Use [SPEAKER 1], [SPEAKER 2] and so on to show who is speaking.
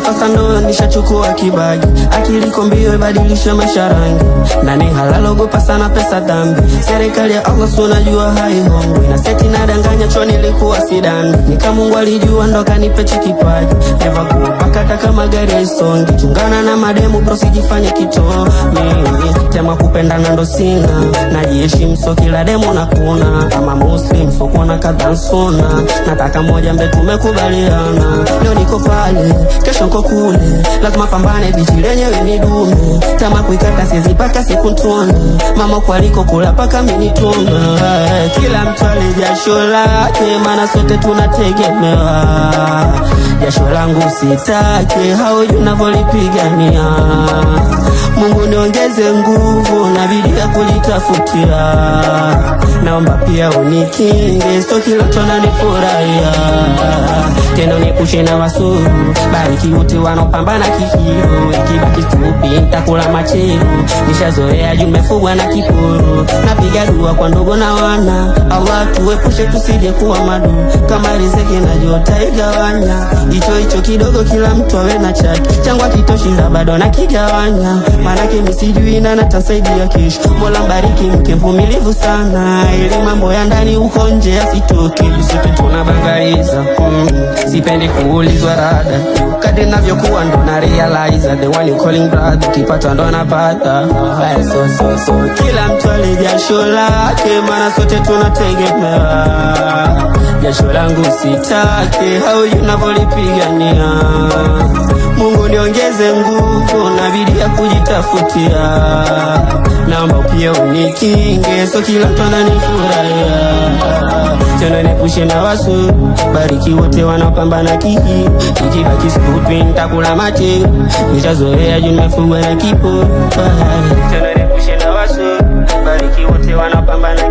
[SPEAKER 1] Fasta ndo nishachukua kibagi, akili kombio ibadilisha masharangi. Nani halalo gopa sana pesa dhambi, serikali ya Allah so najua haihongwi. Na seti nadanganya cho nilikuwa sidani, nika Mungu alijua ndo kanipe kipaji. Never go pakata kama gari ya isongi, chungana na mademu bro sijifanye kito. Mimi tema kupendana ndo sina, najiheshimu so kila demo na kuna. Kama Muslim so kuona kadhansona, nataka moja mbe tumekubaliana. Leo niko pale, kesho niko kule, lazima pambane bichi lenyewe ni dume. Tama kuikata siezi paka siku ntone, mama kwa liko kula paka minitona. Kila mtu ale jasho lake, mana sote tunategemewa. Jasho langu sitake, haujui unavyolipigania. Mungu niongeze nguvu na bidii ya kujitafutia. Naomba pia unikinge, so kila mtu ananifurahia. Tena uniepushe na wasuru, bariki wote wanaopambana kihiro. Ikibaki tupi nitakula machero, nishazoea juu nimefugwa na kiporo. Napiga dua kwa ndogo na wana, Allah tuepushe tusije kuwa madu. Kama riziki na jota igawanya, hicho kidogo kila mtu awe na chake. Changu hakitoshi bado nakigawanya, manake misijui na natasaidia kesho. Mola mbariki mke mvumilivu sana, ili mambo ya ndani uko nje yasitoke. Sote tunabangaiza, sipendi kuulizwa rada, kadri navyokuwa ndo na realize the one you calling brother, kipata ndo napata. So kila mtu ale jasho lake, mana sote tunategemewa. Jasho langu sitake, haujui unavyolipigania. Mungu niongeze nguvu na bidii ya kujitafutia. Naomba pia unikinge, so kila mtu ananifurahia. Tena niepushe na wasu, bariki wote wanaopambana kihi. Ikibaki skupi nitakula mate, nishazoea juu nimefugwa na kipo. Tena niepushe na wasu, bariki wote wanaopambana